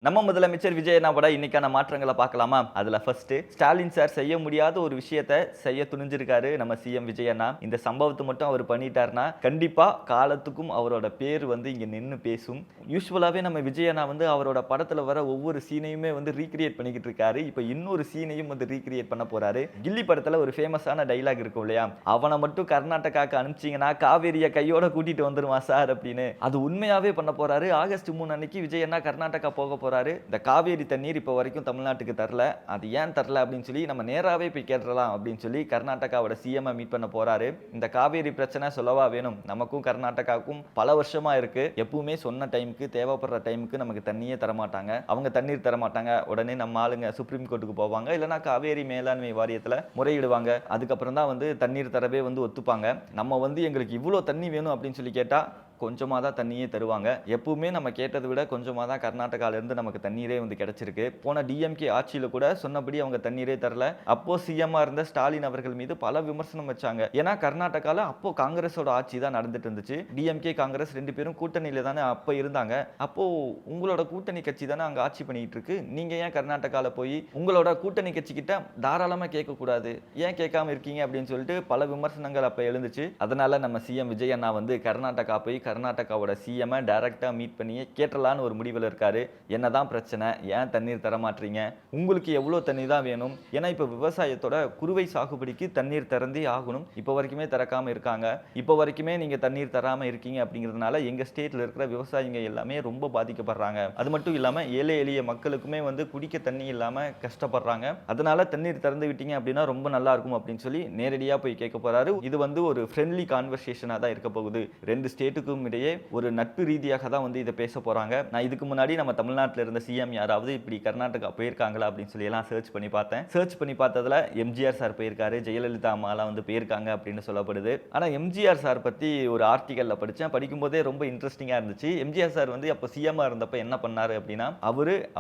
நம்ம முதலமைச்சர் விஜய் அண்ணாவோட இன்னைக்கான மாற்றங்களை பார்க்கலாமா? அதுல ஃபர்ஸ்ட் ஸ்டாலின் சார் செய்ய முடியாத ஒரு விஷயத்தை செய்ய துணிஞ்சிருக்காரு நம்ம சிஎம் விஜய் அண்ணா. இந்த சம்பவத்தை மட்டும் அவர் பண்ணிட்டாருன்னா கண்டிப்பா காலத்துக்கும் அவரோட பேர் வந்து இங்க நின்று பேசும். யூஸ்வலாவே நம்ம விஜய் அண்ணா வந்து அவரோட படத்துல வர ஒவ்வொரு சீனையுமே வந்து ரீக்ரியேட் பண்ணிக்கிட்டு இருக்காரு. இப்போ இன்னொரு சீனையும் வந்து ரீக்ரியேட் பண்ண போறாரு. கில்லி படத்துல ஒரு ஃபேமஸான டைலாக் இருக்கும் இல்லையா, அவனை மட்டும் கர்நாடகாக்கு அனுப்பிச்சிங்கன்னா காவேரியை கையோட கூட்டிட்டு வந்துருவான் சார் அப்படின்னு. அது உண்மையாவே பண்ண போறாரு. ஆகஸ்ட் 3 அன்னைக்கு விஜய் அண்ணா கர்நாடகா போக போறாரு. இந்த காவேரி தண்ணீர் இப்போ வரைக்கும் தமிழ்நாட்டுக்கு தரல, அது ஏன் தரல அப்படின்னு சொல்லி நம்ம நேராவே போய் கேட்டுறலாம் அப்படின்னு சொல்லி கர்நாடகாவோட சிஎம் மீட் பண்ண போறாரு. இந்த காவேரி பிரச்சனை சொல்லவா வேணும், நமக்கும் கர்நாடகாவுக்கும் பல வருஷமா இருக்கு. எப்பவுமே சொன்ன டைமுக்கு தேவைப்படுற டைமுக்கு நமக்கு தண்ணியே தரமாட்டாங்க. அவங்க தண்ணீர் தரமாட்டாங்க, உடனே நம்ம ஆளுங்க சுப்ரீம் கோர்ட்டுக்கு போவாங்க, இல்லைனா காவேரி மேலாண்மை வாரியத்தில் முறையிடுவாங்க. அதுக்கப்புறம் தான் வந்து தண்ணீர் தரவே வந்து ஒத்துப்பாங்க. நம்ம வந்து எங்களுக்கு இவ்வளோ தண்ணி வேணும் அப்படின்னு சொல்லி கேட்டால் கொஞ்சமாக தான் தண்ணியே தருவாங்க. எப்பவுமே நம்ம கேட்டதை விட கொஞ்சமாக தான் கர்நாடகாவிலேருந்து நமக்கு தண்ணீரே வந்து கிடைச்சிருக்கு. போன டிஎம்கே ஆட்சியில் கூட சொன்னபடி அவங்க தண்ணீரே தரல. அப்போ சிஎம்மாக இருந்த ஸ்டாலின் அவர்கள் மீது பல விமர்சனம் வச்சாங்க. ஏன்னா கர்நாடகாவில் அப்போ காங்கிரஸோட ஆட்சி தான் நடந்துட்டு இருந்துச்சு. டிஎம்கே காங்கிரஸ் ரெண்டு பேரும் கூட்டணியில் தானே அப்போ இருந்தாங்க. அப்போ உங்களோட கூட்டணி கட்சி தானே அங்கே ஆட்சி பண்ணிட்டு இருக்கு. நீங்க ஏன் கர்நாடகாவில் போய் உங்களோட கூட்டணி கட்சி கிட்ட தாராளமாக கேட்கக்கூடாது, ஏன் கேட்காம இருக்கீங்க அப்படின்னு சொல்லிட்டு பல விமர்சனங்கள் அப்போ எழுந்துச்சு. அதனால நம்ம சிஎம் விஜய் அண்ணா வந்து கர்நாடகா போய் கர்நாடகாவோட சிஎம் டைரக்டாக மீட் பண்ணியே கேட்டலான்னு ஒரு முடிவில் இருக்காரு. என்னதான் பிரச்சனை, ஏன் தண்ணீர் தரமாட்டீங்க, உங்களுக்கு எவ்வளோ தண்ணி தான் வேணும்? ஏன்னா இப்போ விவசாயத்தோட குறுவை சாகுபடிக்கு தண்ணீர் திறந்தே ஆகணும். இப்போ வரைக்குமே திறக்காம இருக்காங்க. இப்போ வரைக்குமே நீங்க தண்ணீர் தராம இருக்கீங்க அப்படிங்கிறதுனால எங்க ஸ்டேட்ல இருக்கிற விவசாயிங்க எல்லாமே ரொம்ப பாதிக்கப்படுறாங்க. அது மட்டும் இல்லாம ஏழை எளிய மக்களுக்குமே வந்து குடிக்க தண்ணி இல்லாம கஷ்டப்படுறாங்க. அதனால தண்ணீர் திறந்து விட்டீங்க அப்படின்னா ரொம்ப நல்லா இருக்கும் அப்படின்னு சொல்லி நேரடியா போய் கேட்க போறாரு. இது வந்து ஒரு ஃப்ரெண்ட்லி கான்வர்சேஷனா தான் இருக்க போகுது. ரெண்டு ஸ்டேட்டுக்கும் இடையே ஒரு நட்பு ரீதியாக தான் வந்து இதை பேச போறாங்க. நான் இதுக்கு முன்னாடி நம்ம தமிழ்நாட்டில் இருந்த சிஎம் யாராவது இப்படி கர்நாடகா போயிருக்காங்களா அப்படின்னு சொல்லி எல்லாம் சர்ச் பண்ணி பார்த்தேன். சர்ச் பண்ணி பார்த்ததுல எம்ஜிஆர் சார் போயிருக்காரு, ஜெயலலிதா அம்மாலாம் வந்து போயிருக்காங்க அப்படின்னு சொல்லப்படுது. ஆனா எம்ஜிஆர் சார் பத்தி ஒரு ஆர்டிகல்ல படிச்சேன். படிக்கும்போதே ரொம்ப இன்ட்ரெஸ்டிங்கா இருந்துச்சு. எம்ஜிஆர் சார் வந்து அப்போ சிஎம்மா இருந்தப்ப என்ன பண்ணாரு அப்படின்னா,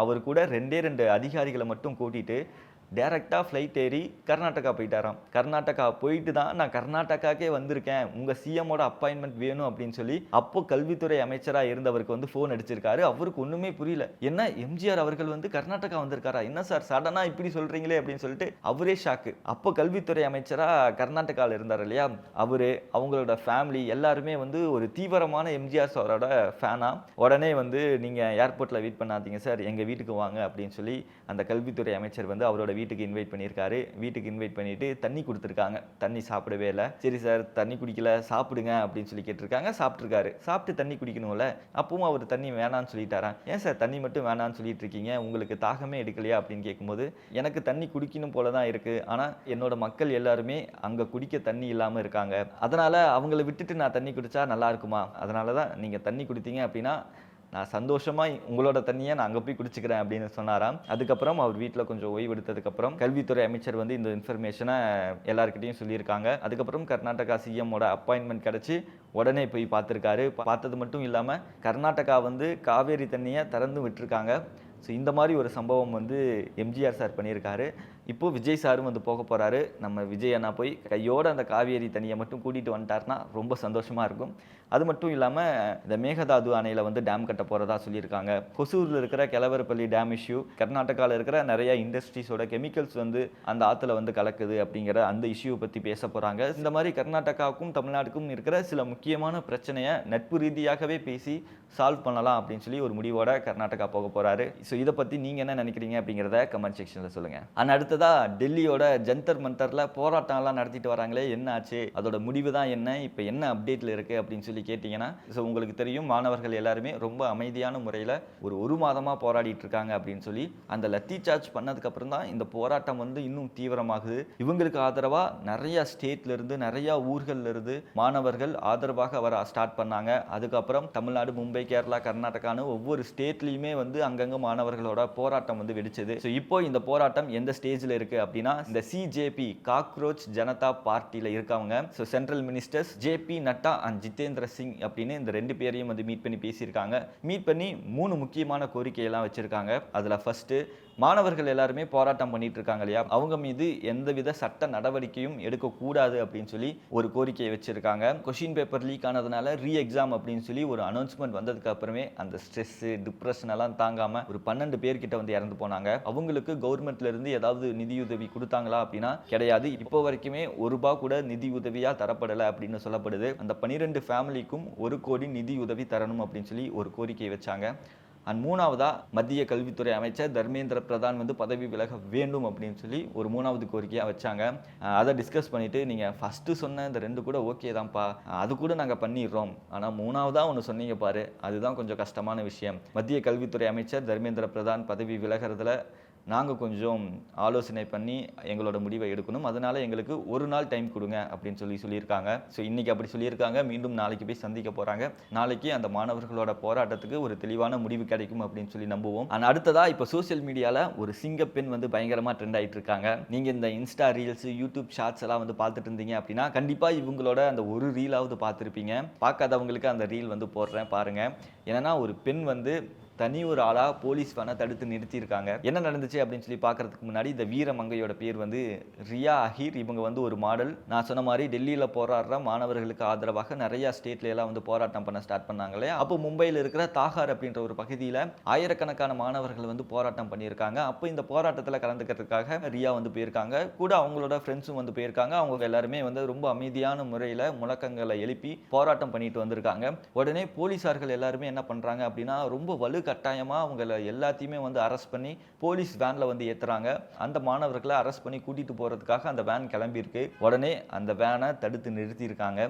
அவர் கூட ரெண்டு அதிகாரிகளை மட்டும் கூட்டிட்டு டேரெக்டாக ஃப்ளைட் ஏறி கர்நாடகா போயிட்டாராம். கர்நாடகா போயிட்டு தான் நான் கர்நாடகாக்கே வந்திருக்கேன், உங்கள் சிஎம்மோட அப்பாயின்மெண்ட் வேணும் அப்படின்னு சொல்லி அப்போ கல்வித்துறை அமைச்சராக இருந்தவருக்கு வந்து ஃபோன் அடிச்சிருக்காரு. அவருக்கு ஒன்றுமே புரியல. என்ன எம்ஜிஆர் அவர்கள் வந்து கர்நாடகா வந்திருக்காரா, என்ன சார் சடனாக இப்படி சொல்கிறீங்களே அப்படின்னு சொல்லிட்டு அவரே ஷாக்கு. அப்போ கல்வித்துறை அமைச்சராக கர்நாடகாவில் இருந்தார் இல்லையா, அவங்களோட ஃபேமிலி எல்லாருமே வந்து ஒரு தீவிரமான எம்ஜிஆர் சாரோட ஃபேனா. உடனே வந்து நீங்கள் ஏர்போர்ட்டில் வெயிட் பண்ணாதீங்க சார், எங்கள் வீட்டுக்கு வாங்க அப்படின்னு சொல்லி அந்த கல்வித்துறை அமைச்சர் வந்து அவரோட வீட்டுக்கு இன்வைட் பண்ணியிருக்காரு. வீட்டுக்கு இன்வைட் பண்ணிட்டு தண்ணி கொடுத்துருக்காங்க. தண்ணி சாப்பிடவே இல்லை. சரி சார் தண்ணி குடிக்கல, சாப்பிடுங்க அப்படின்னு சொல்லி கேட்டிருக்காங்க. சாப்பிட்ருக்காரு. சாப்பிட்டு தண்ணி குடிக்கணும்ல, அப்பவும் அவர் தண்ணி வேணான்னு சொல்லிட்டாராம். ஏன் சார் தண்ணி மட்டும் வேணான்னு சொல்லிட்டு இருக்கீங்க, உங்களுக்கு தாகமே எடுக்கலையா அப்படின்னு கேட்கும்போது, எனக்கு தண்ணி குடிக்கணும் போல தான் இருக்கு, ஆனால் என்னோட மக்கள் எல்லாருமே அங்கே குடிக்க தண்ணி இல்லாமல் இருக்காங்க, அதனால அவங்கள விட்டுட்டு நான் தண்ணி குடிச்சா நல்லா இருக்குமா, அதனால தான் நீங்கள் தண்ணி குடித்தீங்க அப்படின்னா நான் சந்தோஷமாக உங்களோட தண்ணியை நான் அங்கே போய் குடிச்சிக்கிறேன் அப்படின்னு சொன்னாராம். அதுக்கப்புறம் அவர் வீட்டில் கொஞ்சம் ஓய்வு எடுத்ததுக்கப்புறம் கல்வித்துறை அமைச்சர் வந்து இந்த இன்ஃபர்மேஷனை எல்லாருக்கிட்டையும் சொல்லியிருக்காங்க. அதுக்கப்புறம் கர்நாடகா சிஎம்மோட அப்பாயின்மெண்ட் கிடச்சி உடனே போய் பார்த்துருக்காரு. பார்த்தது மட்டும் இல்லாமல் கர்நாடகா வந்து காவேரி தண்ணியை திறந்து விட்டுருக்காங்க. ஸோ இந்த மாதிரி ஒரு சம்பவம் வந்து எம்ஜிஆர் சார் பண்ணியிருக்காரு. இப்போது விஜய் சாரும் வந்து போக போகிறாரு. நம்ம விஜய் அண்ணா போய் கையோடு அந்த காவேரி தண்ணியை மட்டும் கூட்டிகிட்டு வந்துட்டார்னா ரொம்ப சந்தோஷமாக இருக்கும். அது மட்டும் இல்லாமல் இந்த மேகதாது அணையில் வந்து டேம் கட்ட போகிறதா சொல்லியிருக்காங்க. கொசூரில் இருக்கிற கெலவரப்பள்ளி டேம் இஷ்யூ, கர்நாடகாவில் இருக்கிற நிறைய இண்டஸ்ட்ரீஸோட கெமிக்கல்ஸ் வந்து அந்த ஆற்றுல வந்து கலக்குது அப்படிங்கிற அந்த இஷ்யூ பற்றி பேச போகிறாங்க. இந்த மாதிரி கர்நாடகாவுக்கும் தமிழ்நாட்டுக்கும் இருக்கிற சில முக்கியமான பிரச்சனையை நட்பு ரீதியாகவே பேசி சால்வ் பண்ணலாம் அப்படின்னு சொல்லி ஒரு முடிவோட கர்நாடகா போக போகிறாரு. ஸோ இதை பற்றி நீங்கள் என்ன நினைக்கிறீங்க அப்படிங்கிறத கமெண்ட் செக்ஷனில் சொல்லுங்கள். ஆனால் அடுத்ததாக டெல்லியோட ஜந்தர் மந்தரில் போராட்டம்லாம் நடத்திட்டு வராங்களே, என்ன ஆச்சு, அதோட முடிவு தான் என்ன, இப்போ என்ன அப்டேட்டில் இருக்குது அப்படின்னு சொல்லி கேட்டிங்கன்னா, ஸோ உங்களுக்கு தெரியும் மாணவர்கள் எல்லாருமே ரொம்ப அமைதியான முறையில் ஒரு மாதமாக போராடிட்டு இருக்காங்க அப்படின்னு சொல்லி அந்த லத்தி சார்ஜ் பண்ணதுக்கப்புறம் தான் இந்த போராட்டம் வந்து இன்னும் தீவிரமாகுது. இவங்களுக்கு ஆதரவாக நிறைய ஸ்டேட்லேருந்து நிறையா ஊர்கள்லேருந்து மாணவர்கள் ஆதரவாக வர ஸ்டார்ட் பண்ணாங்க. அதுக்கப்புறம் தமிழ்நாடு, மும்பை, கேரளா, கர்நாடகான்னு ஒவ்வொரு ஸ்டேட்லேயுமே வந்து அங்கங்கே மாணவர்களோட போராட்டம் வந்து வெடிச்சது. ஸோ இப்போ இந்த போராட்டம் எந்த ஸ்டேஜ் ஸ்டேஜில் இருக்குது அப்படின்னா இந்த சிஜேபி காக்ரோச் ஜனதா பார்ட்டியில் இருக்கவங்க. So central ministers JP Nadda and Jitendra Singh அப்படின்னு இந்த 2 பேரையும் வந்து மீட் பண்ணி பேசியிருக்காங்க. மீட் பண்ணி 3 முக்கியமான கோரிக்கையெல்லாம் வச்சுருக்காங்க. அதில் ஃபஸ்ட்டு, மாணவர்கள் எல்லாருமே போராட்டம் பண்ணிட்டு இருக்காங்க இல்லையா, அவங்க மீது எந்தவித சட்ட நடவடிக்கையும் எடுக்கக்கூடாது அப்படின்னு சொல்லி ஒரு கோரிக்கையை வச்சிருக்காங்க. கொஷின் பேப்பர் லீக் ஆனதுனால ரீ எக்ஸாம் அப்படின்னு சொல்லி ஒரு அனௌன்ஸ்மெண்ட் வந்ததுக்கு அப்புறமே அந்த ஸ்ட்ரெஸ் டிப்ரெஷன் எல்லாம் தாங்காம ஒரு 12 பேர்கிட்ட வந்து இறந்து போனாங்க. அவங்களுக்கு கவர்மெண்ட்ல இருந்து ஏதாவது நிதியுதவி கொடுத்தாங்களா அப்படின்னா கிடையாது. இப்போ வரைக்குமே ₹1 கூட நிதி உதவியா தரப்படலை அப்படின்னு சொல்லப்படுது. அந்த 12 ஃபேமிலிக்கும் 1 கோடி நிதி உதவி தரணும் அப்படின்னு சொல்லி ஒரு கோரிக்கையை வச்சாங்க. அண்ட் 3வதா மத்திய கல்வித்துறை அமைச்சர் தர்மேந்திர பிரதான் வந்து பதவி விலக வேண்டும் அப்படின்னு சொல்லி ஒரு 3வது கோரிக்கையாக வச்சாங்க. அதை டிஸ்கஸ் பண்ணிட்டு, நீங்கள் ஃபஸ்ட்டு சொன்ன இந்த 2 கூட ஓகே தான்ப்பா, அது கூட நாங்கள் பண்ணிடுறோம், ஆனால் 3வதா ஒன்று சொன்னீங்க பாரு, அதுதான் கொஞ்சம் கஷ்டமான விஷயம். மத்திய கல்வித்துறை அமைச்சர் தர்மேந்திர பிரதான் பதவி விலகிறதுல நாங்கள் கொஞ்சம் ஆலோசனை பண்ணி எங்களோட முடிவை எடுக்கணும், அதனால எங்களுக்கு 1 நாள் டைம் கொடுங்க அப்படின்னு சொல்லியிருக்காங்க. ஸோ இன்றைக்கி அப்படி சொல்லியிருக்காங்க. மீண்டும் நாளைக்கு போய் சந்திக்க போகிறாங்க. நாளைக்கு அந்த மாணவர்களோட போராட்டத்துக்கு ஒரு தெளிவான முடிவு கிடைக்கும் அப்படின்னு சொல்லி நம்புவோம். ஆனால் அடுத்ததாக இப்போ சோசியல் மீடியாவில் ஒரு சிங்கப்பெண் வந்து பயங்கரமாக ட்ரெண்ட் ஆகிட்டு இருக்காங்க. நீங்கள் இந்த இன்ஸ்டா ரீல்ஸ், யூடியூப் ஷார்ட்ஸ் எல்லாம் வந்து பார்த்துட்டு இருந்தீங்க அப்படின்னா கண்டிப்பாக இவங்களோட அந்த ஒரு ரீலாவது பார்த்துருப்பீங்க. பார்க்காதவங்களுக்கு அந்த ரீல் வந்து போடுறேன் பாருங்கள். ஏன்னா ஒரு பெண் வந்து தனி ஒரு ஆளாக போலீஸ் வேனை தடுத்து நிறுத்தியிருக்காங்க. என்ன நடந்துச்சு அப்படின்னு சொல்லி பார்க்கறதுக்கு முன்னாடி, இந்த வீரமங்கையோட பேர் வந்து ரியா அஹீர். இவங்க வந்து ஒரு மாடல். நான் சொன்ன மாதிரி டெல்லியில் போராடுற மாணவர்களுக்கு ஆதரவாக நிறைய ஸ்டேட்ல எல்லாம் வந்து போராட்டம் பண்ண ஸ்டார்ட் பண்ணாங்களே. அப்போ மும்பையில் இருக்கிற தாகார் அப்படின்ற ஒரு பகுதியில் ஆயிரக்கணக்கான மாணவர்கள் வந்து போராட்டம் பண்ணியிருக்காங்க. அப்போ இந்த போராட்டத்தில் கலந்துக்கிறதுக்காக ரியா வந்து போயிருக்காங்க. கூட அவங்களோட ஃப்ரெண்ட்ஸும் வந்து போயிருக்காங்க. அவங்க எல்லாருமே வந்து ரொம்ப அமைதியான முறையில் முழக்கங்களை எழுப்பி போராட்டம் பண்ணிட்டு வந்திருக்காங்க. உடனே போலீஸார்கள் எல்லாருமே என்ன பண்ணுறாங்க அப்படின்னா, ரொம்ப கட்டாயமாக அவங்கள எல்லாத்தையுமே வந்து அரெஸ்ட் பண்ணி போலீஸ் வேனில் வந்து ஏற்றுறாங்க. அந்த மாணவர்களை அரெஸ்ட் பண்ணி கூட்டிகிட்டு போகிறதுக்காக அந்த வேன் கிளம்பியிருக்கு. உடனே அந்த வேனை தடுத்து நிறுத்தியிருக்காங்க.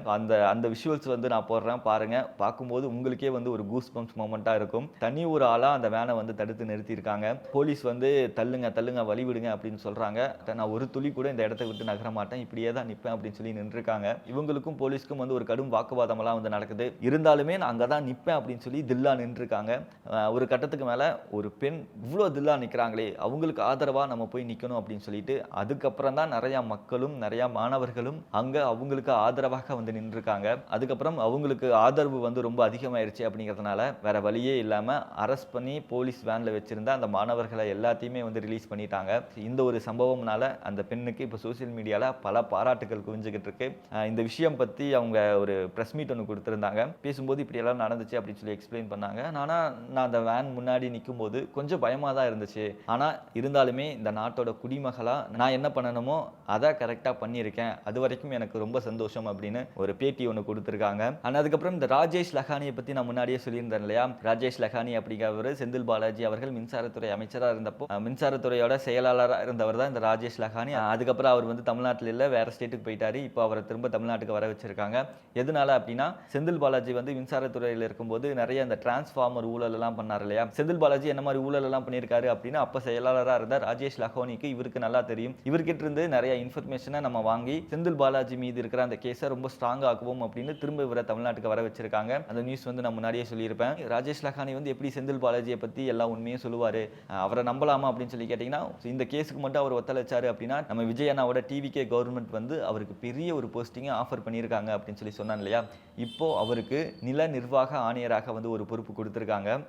அந்த விஷுவல்ஸ் வந்து நான் போடுறேன் பாருங்கள். பார்க்கும்போது உங்களுக்கே வந்து ஒரு கூஸ் பம்ப்ஸ் மொமெண்ட்டாக இருக்கும். தனி ஒரு ஆளாக அந்த வேனை வந்து தடுத்து நிறுத்தியிருக்காங்க. போலீஸ் வந்து தள்ளுங்க தள்ளுங்க வழிவிடுங்க அப்படின்னு சொல்கிறாங்க. நான் ஒரு துளி கூட இந்த இடத்த விட்டு நகர மாட்டேன், இப்படியே தான் நிற்பேன் அப்படின்னு சொல்லி நின்றுருக்காங்க. இவங்களுக்கும் போலீஸ்க்கும் வந்து ஒரு கடும் வாக்குவாதமெல்லாம் வந்து நடக்குது. இருந்தாலுமே நான் அங்கே தான் நிற்பேன் அப்படின்னு சொல்லி தில்லா நின்றுருக்காங்க. ஒரு கட்டத்துக்கு மேலே ஒரு பெண் இவ்வளோ தில்லா நிற்கிறாங்களே, அவங்களுக்கு ஆதரவாக நம்ம போய் நிற்கணும் அப்படின்னு சொல்லிட்டு அதுக்கப்புறம் தான் நிறையா மக்களும் நிறையா மாணவர்களும் அங்கே அவங்களுக்கு ஆதரவாக வந்து நின்றுருக்காங்க. அதுக்கப்புறம் அவங்களுக்கு ஆதரவு வந்து ரொம்ப அதிகமாயிருச்சு அப்படிங்கிறதுனால வேற வழியே இல்லாமல் அரெஸ்ட் பண்ணி போலீஸ் வேனில் வச்சிருந்த அந்த மாணவர்களை எல்லாத்தையுமே வந்து ரிலீஸ் பண்ணிட்டாங்க. இந்த ஒரு சம்பவம்னால அந்த பெண்ணுக்கு இப்போ சோசியல் மீடியாவில் பல பாராட்டுகள் குவிஞ்சுக்கிட்டு இருக்கு. இந்த விஷயம் பற்றி அவங்க ஒரு ப்ரெஸ் மீட் ஒன்று கொடுத்துருந்தாங்க. பேசும்போது இப்படியெல்லாம் நடந்துச்சு அப்படின்னு சொல்லி எக்ஸ்பிளைன் பண்ணாங்க. ஆனால் நான் அந்த வேன் முன்னாடி நிற்கும் போது கொஞ்சம் பயமாக தான் இருந்துச்சு. ஆனால் இருந்தாலுமே இந்த நாட்டோட குடிமகளாக நான் என்ன பண்ணணுமோ அதை கரெக்டாக பண்ணியிருக்கேன், அது வரைக்கும் எனக்கு ரொம்ப சந்தோஷம் அப்படின்னு ஒரு பேட்டி ஒன்று கொடுத்துருக்காங்க. ஆனால் அதுக்கப்புறம் இந்த ராஜேஷ் லக்கானியை பற்றி நான் முன்னாடியே சொல்லியிருந்தேன் இல்லையா. ராஜேஷ் லக்கானி அப்படிங்கிறவர் செந்தில் பாலாஜி அவர்கள் மின்சாரத்துறை அமைச்சராக இருந்தப்போ மின்சாரத்துறையோட செயலாளராக இருந்தவர் தான் இந்த ராஜேஷ் லக்கானி. அதுக்கப்புறம் அவர் வந்து தமிழ்நாட்டில் இல்லை, வேற ஸ்டேட்டுக்கு போயிட்டாரு. இப்போ அவரை திரும்ப தமிழ்நாட்டுக்கு வர வச்சிருக்காங்க. எதனால அப்படின்னா, செந்தில் பாலாஜி வந்து மின்சாரத்துறையில் இருக்கும்போது நிறைய இந்த டிரான்ஸ்ஃபார்மர் ஊழல் எல்லாம் பண்ணார் இல்லையா. செந்தில் பாலாஜி என்ன மாதிரி ஊழல் எல்லாம் பண்ணியிருக்காரு அப்படின்னா, அப்போ செயலாளராக இருந்த ராஜேஷ் லக்கானிக்கு இவருக்கு நல்லா தெரியும். இவர்கிட்ட இருந்து நிறைய இன்ஃபர்மேஷனை நம்ம வாங்கி செந்தில் பாலாஜி மீது இருக்கிற அந்த கேஸை ரொம்ப ஸ்ட்ராங் ஆக்குவோம் அப்படின்னு திரும்ப இவரை தமிழ்நாட்டுக்கு வர வச்சிருக்காங்க. அந்த நியூஸ் வந்து நான் முன்னாடியே சொல்லியிருப்பேன். ராஜேஷ் லக்கானி வந்து எப்படி செந்தில் பாலாஜியை பற்றி எல்லா உண்மையும் சொல்லுவார், அவரை நம்பலாமா அப்படின்னு சொல்லி கேட்டிங்கன்னா, இந்த கேஸுக்கு மட்டும் அவர் ஒத்துழைச்சாரு அப்படின்னா நம்ம விஜய் அண்ணாவோட டிவிகே கவர்மெண்ட் வந்து அவருக்கு பெரிய ஒரு போஸ்டிங்கை ஆஃபர் பண்ணியிருக்காங்க அப்படின்னு சொல்லி சொன்னான் இல்லையா. இப்போ அவருக்கு நில நிர்வாக ஆணையராக வந்து ஒரு பொறுப்பு கொடுத்துருக்காங்க.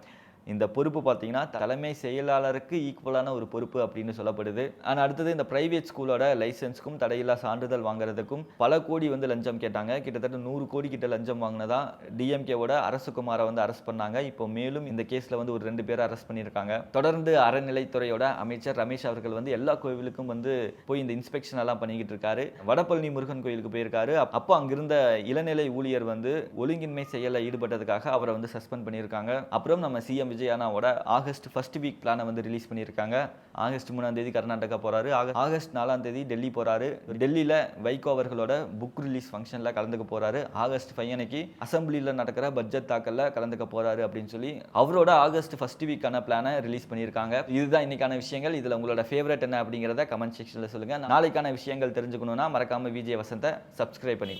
இந்த பொறுப்பு பார்த்தீங்கன்னா தலைமை செயலாளருக்கு ஈக்குவலான ஒரு பொறுப்பு அப்படின்னு சொல்லப்படுது. ஆனால் அடுத்தது இந்த பிரைவேட் ஸ்கூலோட லைசன்ஸ்க்கும் தடையில்லா சான்றிதழ் வாங்குறதுக்கும் பல கோடி வந்து லஞ்சம் கேட்டாங்க. கிட்டத்தட்ட 100 கோடி கிட்ட லஞ்சம் வாங்கினதா டிஎம்கேவோட அரசகுமாரை வந்து அரெஸ்ட் பண்ணாங்க. இப்போ மேலும் இந்த கேஸில் வந்து ஒரு 2 பேரை அரெஸ்ட் பண்ணியிருக்காங்க. தொடர்ந்து அறநிலைத்துறையோட அமைச்சர் ரமேஷ் அவர்கள் வந்து எல்லா கோவிலுக்கும் வந்து போய் இந்த இன்ஸ்பெக்ஷன் எல்லாம் பண்ணிக்கிட்டு இருக்காரு. வடபழனி முருகன் கோயிலுக்கு போயிருக்காரு. அப்போ அங்கிருந்த இளநிலை ஊழியர் வந்து ஒழுங்கின்மை செயலில் ஈடுபட்டதுக்காக அவரை வந்து சஸ்பெண்ட் பண்ணியிருக்காங்க. அப்புறம் நம்ம சிஎம் விஜய் அண்ணாவோட ஆகஸ்ட் ஃபர்ஸ்ட் வீக் பிளானை வந்து ரிலீஸ் பண்ணியிருக்காங்க. ஆகஸ்ட் 3ஆம் தேதி கர்நாடகா போறாரு. ஆகஸ்ட் 4ஆம் தேதி டெல்லி போறாரு. டெல்லியில் வைகோ அவர்களோட புக் ரிலீஸ் ஃபங்க்ஷனில் கலந்துக்க போறாரு. ஆகஸ்ட் 5 அன்னைக்கு அசம்பிளியில் நடக்கிற பட்ஜெட் தாக்கல்ல கலந்துக்க போறாரு அப்படின்னு சொல்லி அவரோட ஆகஸ்ட் ஃபர்ஸ்ட் வீக்கான பிளானை ரிலீஸ் பண்ணியிருக்காங்க. இதுதான் இன்னைக்கான விஷயங்கள். இதில் உங்களோட ஃபேவரட் என்ன அப்படிங்கிறத கமெண்ட் செக்ஷனில் சொல்லுங்க. நாளைக்கான விஷயங்கள் தெரிஞ்சுக்கணும்னா மறக்காம விஜய் வசந்தை சப்ஸ்கிரைப் பண்ணிக்கோ.